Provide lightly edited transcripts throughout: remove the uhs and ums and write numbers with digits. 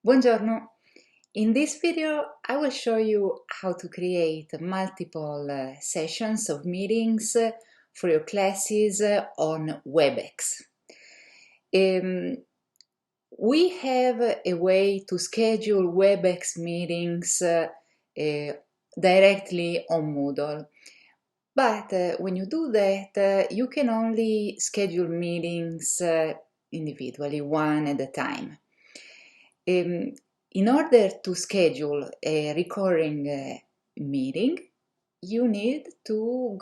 Buongiorno. In this video, I will show you how to create multiple sessions of meetings for your classes on WebEx. We have a way to schedule WebEx meetings directly on Moodle. But when you do that, you can only schedule meetings individually, one at a time. In order to schedule a recurring meeting, you need to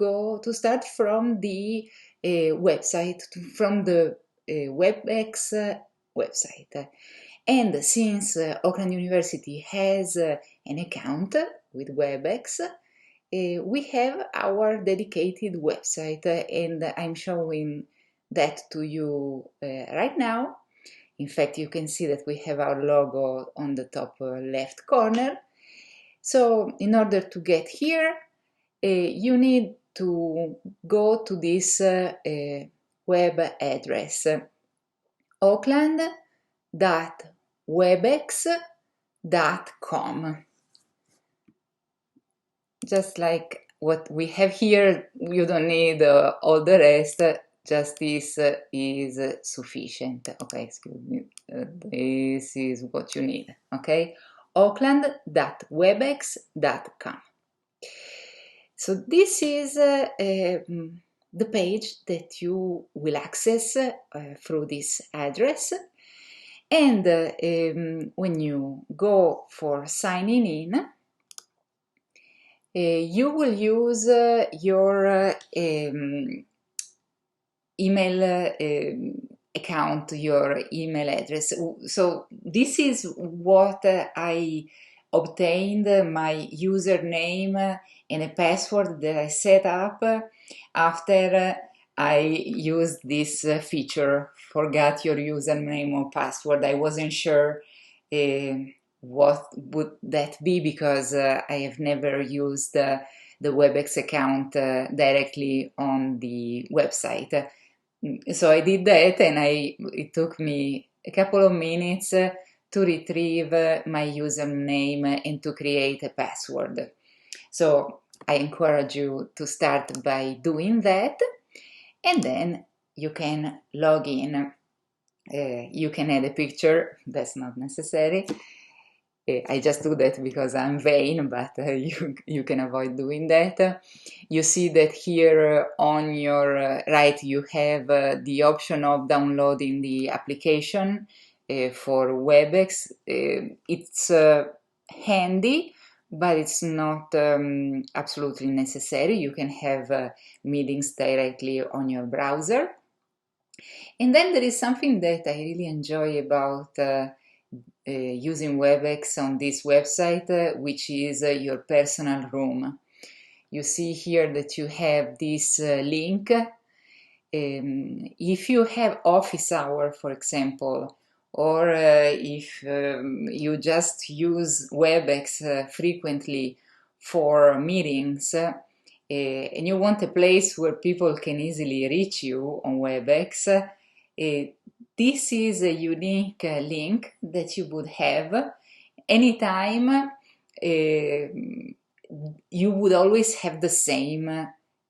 start from the website, from the WebEx website. And since Oakland University has an account with WebEx, we have our dedicated website, and I'm showing that to you right now. In fact, you can see that we have our logo on the top left corner. So in order to get here, you need to go to this web address, oakland.webex.com. Just like what we have here, you don't need all the rest. Just this is sufficient. Okay, excuse me. This is what you need. Okay, oakland.webex.com. So this is the page that you will access through this address. And when you go for signing in, you will use your email account, your email address. So this is what I obtained, my username and a password that I set up after I used this feature, forgot your username or password. I wasn't sure what would that be, because I have never used the WebEx account directly on the website. So I did that, and it took me a couple of minutes to retrieve my username and to create a password. So I encourage you to start by doing that, and then you can log in. You can add a picture, that's not necessary. I just do that because I'm vain, but you can avoid doing that. You see that here on your right you have the option of downloading the application for WebEx. It's handy, but it's not absolutely necessary. You can have meetings directly on your browser. And then there is something that I really enjoy about using WebEx on this website, which is your personal room. You see here that you have this link. If you have office hour, for example, or if you just use WebEx frequently for meetings, and you want a place where people can easily reach you on WebEx, this is a unique link that you would have anytime. You would always have the same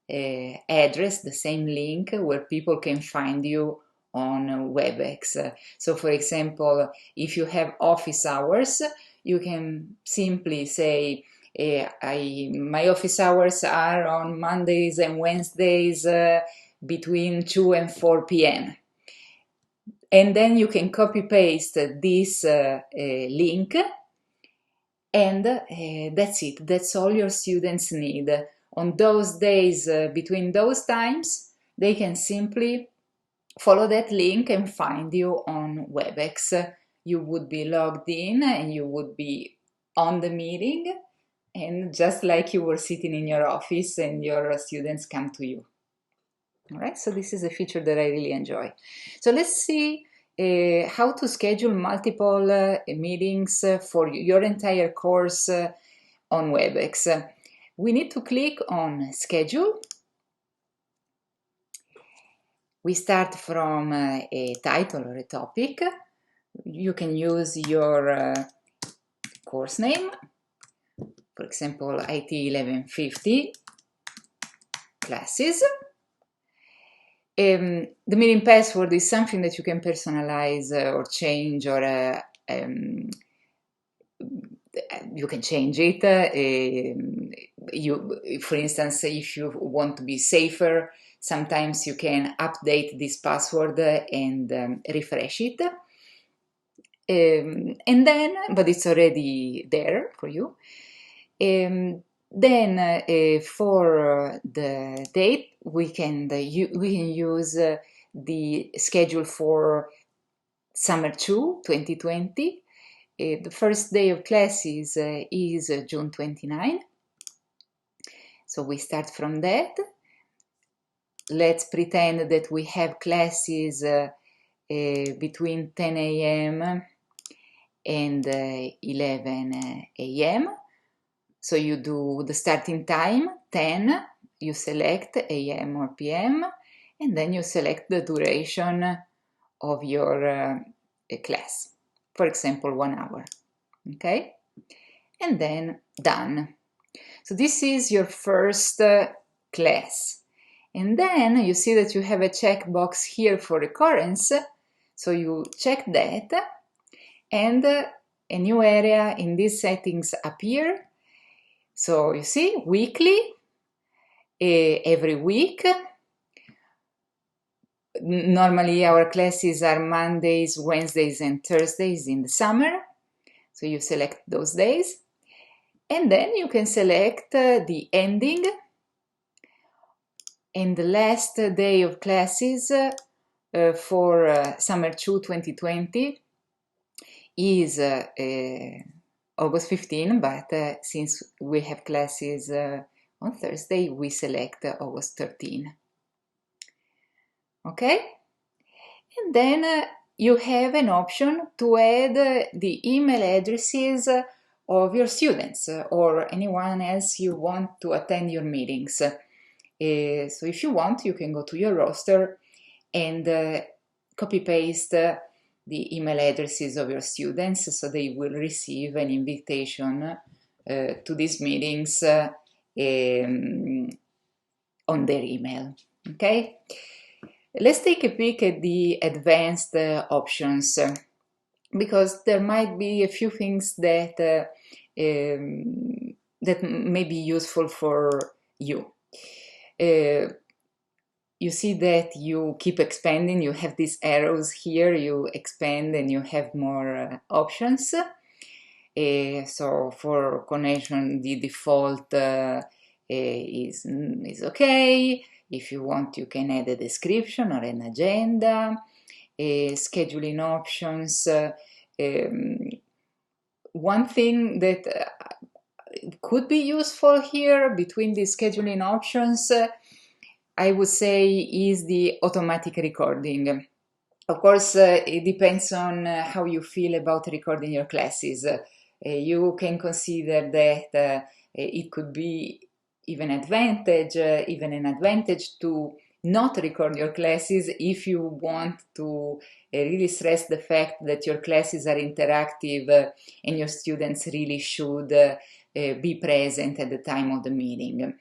address, the same link where people can find you on WebEx. So for example, if you have office hours, you can simply say, my office hours are on Mondays and Wednesdays between 2 and 4 p.m. And then you can copy paste this link, and that's it. That's all your students need. On those days between those times, they can simply follow that link and find you on WebEx. You would be logged in and you would be on the meeting, and just like you were sitting in your office and your students come to you. All right, so this is a feature that I really enjoy. So let's see how to schedule multiple meetings for your entire course on WebEx. We need to click on Schedule. We start from a title or a topic. You can use your course name, for example, IT 1150 classes. The meeting password is something that you can personalize or change, or you can change it. For instance, if you want to be safer, sometimes you can update this password and refresh it. And then, but it's already there for you. Then for the date, we can use the schedule for Summer 2 2020. The first day of classes is June 29. So we start from that. Let's pretend that we have classes between 10 a.m. and 11 a.m. So you do the starting time, 10, you select a.m. or p.m., and then you select the duration of your class. For example, 1 hour, okay? And then done. So this is your first class. And then you see that you have a checkbox here for recurrence. So you check that, and a new area in these settings appear. So you see, weekly, every week. Normally our classes are Mondays, Wednesdays, and Thursdays in the summer. So you select those days. And then you can select the ending. And the last day of classes for Summer 2 2020 is August 15, but since we have classes on Thursday, we select August 13. Okay? And then you have an option to add the email addresses of your students or anyone else you want to attend your meetings. So if you want, you can go to your roster and copy-paste the email addresses of your students, so they will receive an invitation to these meetings on their email. Okay? Let's take a peek at the advanced options, because there might be a few things that that may be useful for you. You see that you keep expanding, you have these arrows here, you expand and you have more options. So for connection, the default is okay. If you want, you can add a description or an agenda. Scheduling options. One thing that could be useful here between the scheduling options, I would say, is the automatic recording. Of course, it depends on how you feel about recording your classes. You can consider that it could be even an advantage to not record your classes if you want to really stress the fact that your classes are interactive and your students really should be present at the time of the meeting.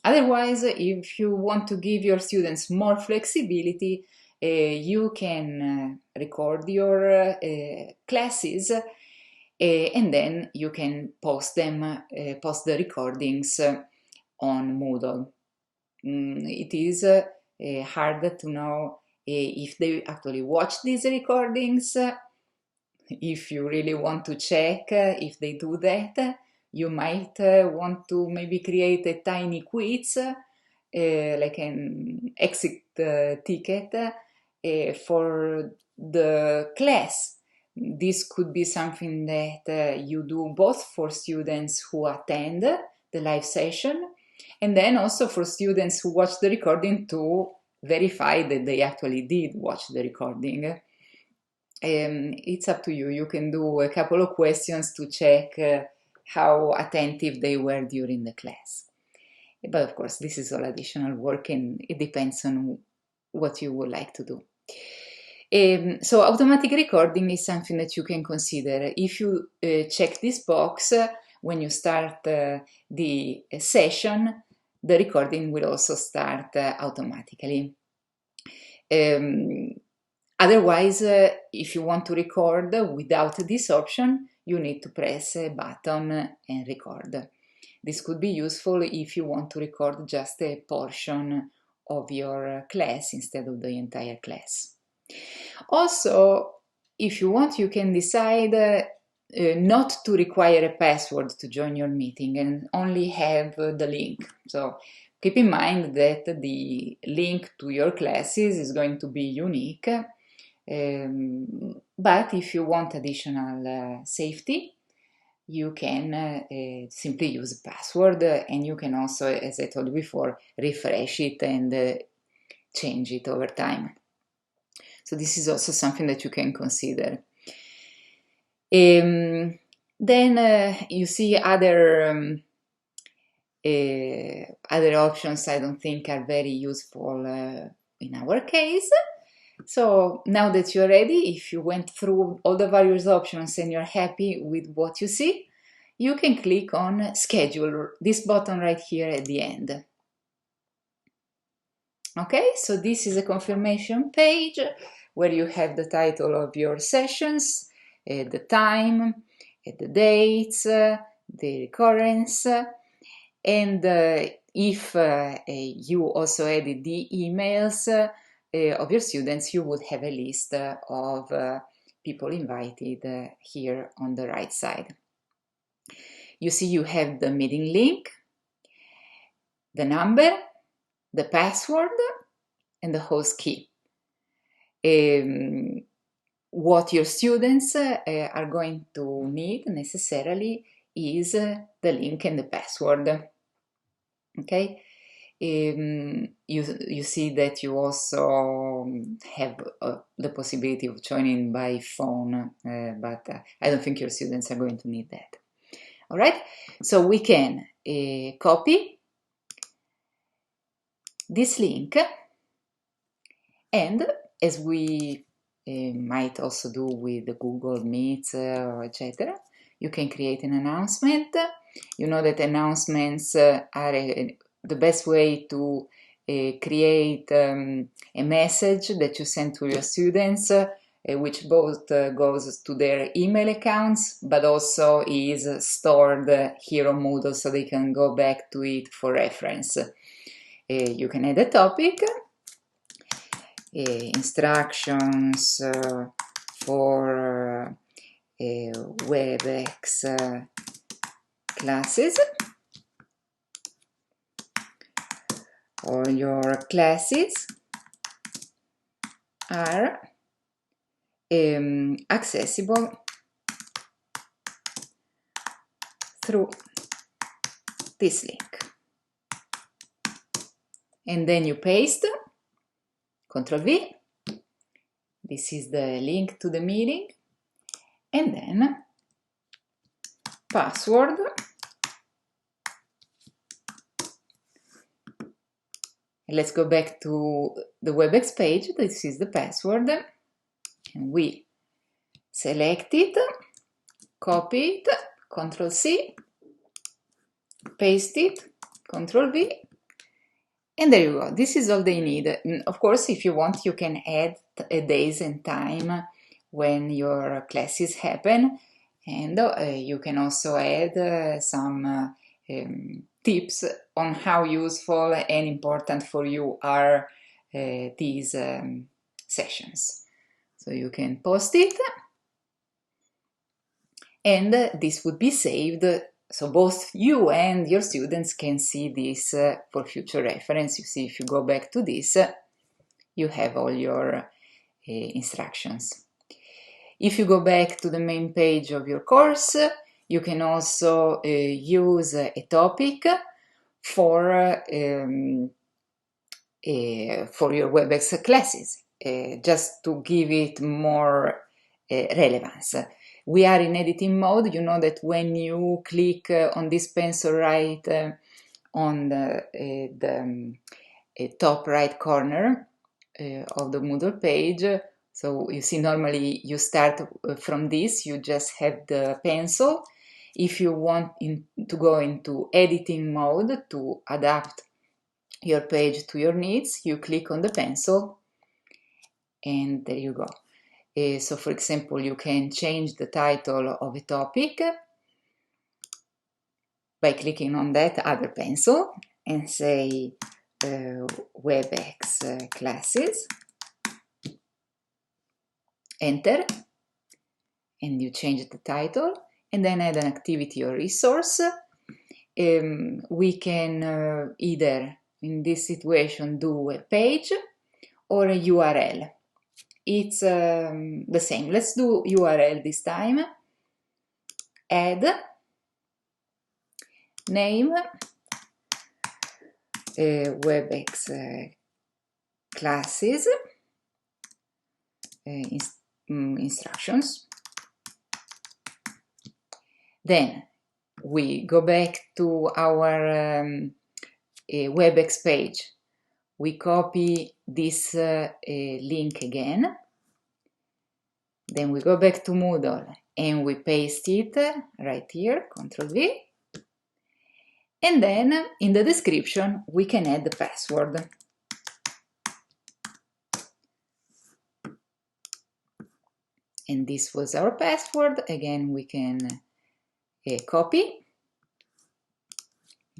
Otherwise, if you want to give your students more flexibility, you can record your classes and then you can post the recordings on Moodle. It is hard to know if they actually watch these recordings. If you really want to check if they do that, you might want to maybe create a tiny quiz, like an exit ticket for the class. This could be something that you do both for students who attend the live session and then also for students who watch the recording to verify that they actually did watch the recording. It's up to you. You can do a couple of questions to check how attentive they were during the class. But of course, this is all additional work and it depends on what you would like to do. So automatic recording is something that you can consider. If you check this box when you start the session, the recording will also start automatically. Otherwise, if you want to record without this option, you need to press a button and record. This could be useful if you want to record just a portion of your class instead of the entire class. Also, if you want, you can decide not to require a password to join your meeting and only have the link. So keep in mind that the link to your classes is going to be unique, but if you want additional safety, you can simply use a password, and you can also, as I told you before, refresh it and change it over time. So this is also something that you can consider. Then you see other options I don't think are very useful in our case. So now that you're ready, if you went through all the various options and you're happy with what you see, you can click on Schedule, this button right here at the end. Okay, so this is a confirmation page where you have the title of your sessions, the time, the dates, the recurrence, and if you also added the emails of your students, you would have a list of people invited here on the right side. You see you have the meeting link, the number, the password, and the host key. What your students are going to need necessarily is the link and the password. Okay, you see that you also have the possibility of joining by phone, but I don't think your students are going to need that. All right, so we can copy this link, and as we might also do with the Google Meets or etc., you can create an announcement. You know that announcements are the best way to create a message that you send to your students, which both goes to their email accounts, but also is stored here on Moodle so they can go back to it for reference. You can add a topic, instructions for WebEx classes. All your classes are accessible through this link. And then you paste, Ctrl V, this is the link to the meeting, and then password, let's go back to the WebEx page. This is the password, and we select it, copy it, Ctrl C, paste it, Ctrl V, and there you go. This is all they need. Of course, if you want, you can add days and time when your classes happen, and you can also add some tips on how useful and important for you are these sessions. So you can post it, and this would be saved, so both you and your students can see this for future reference. You see, if you go back to this, you have all your instructions. If you go back to the main page of your course, you can also use a topic for your WebEx classes, just to give it more relevance. We are in editing mode. You know that when you click on this pencil right on the top right corner of the Moodle page, So you see, normally you start from this, you just have the pencil. If you want to go into editing mode to adapt your page to your needs, you click on the pencil and there you go. So for example, you can change the title of a topic by clicking on that other pencil and say WebEx classes, enter, and you change the title, and then add an activity or resource. We can either, in this situation, do a page or a URL. It's the same. Let's do URL this time. Add, name, WebEx classes, instructions. Then we go back to our WebEx page. We copy this link again. Then we go back to Moodle and we paste it right here, Ctrl V. And then in the description, we can add the password. And this was our password. Again, we can copy,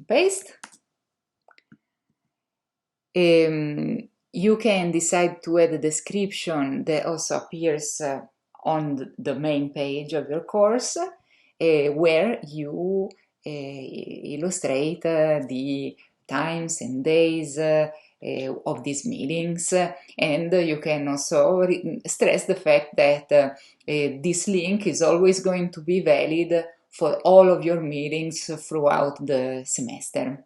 paste. You can decide to add a description that also appears on the main page of your course, where you illustrate the times and days of these meetings, and you can also stress the fact that this link is always going to be valid for all of your meetings throughout the semester.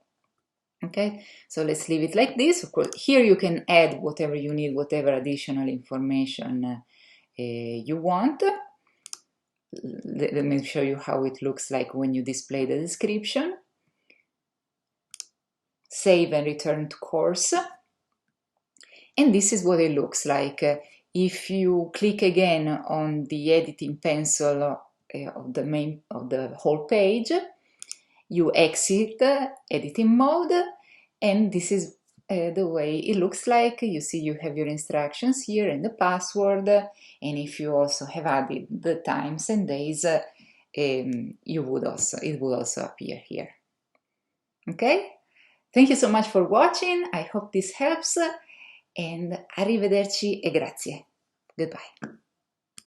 Okay, so let's leave it like this. Of course, here you can add whatever you need, whatever additional information you want. Let me show you how it looks like when you display the description. Save and return to course. And this is what it looks like. If you click again on the editing pencil of the whole page, you exit editing mode, and this is the way it looks like. You see, you have your instructions here and the password, and if you also have added the times and days, it would also appear here. Okay, thank you so much for watching. I hope this helps, and arrivederci e grazie. Goodbye.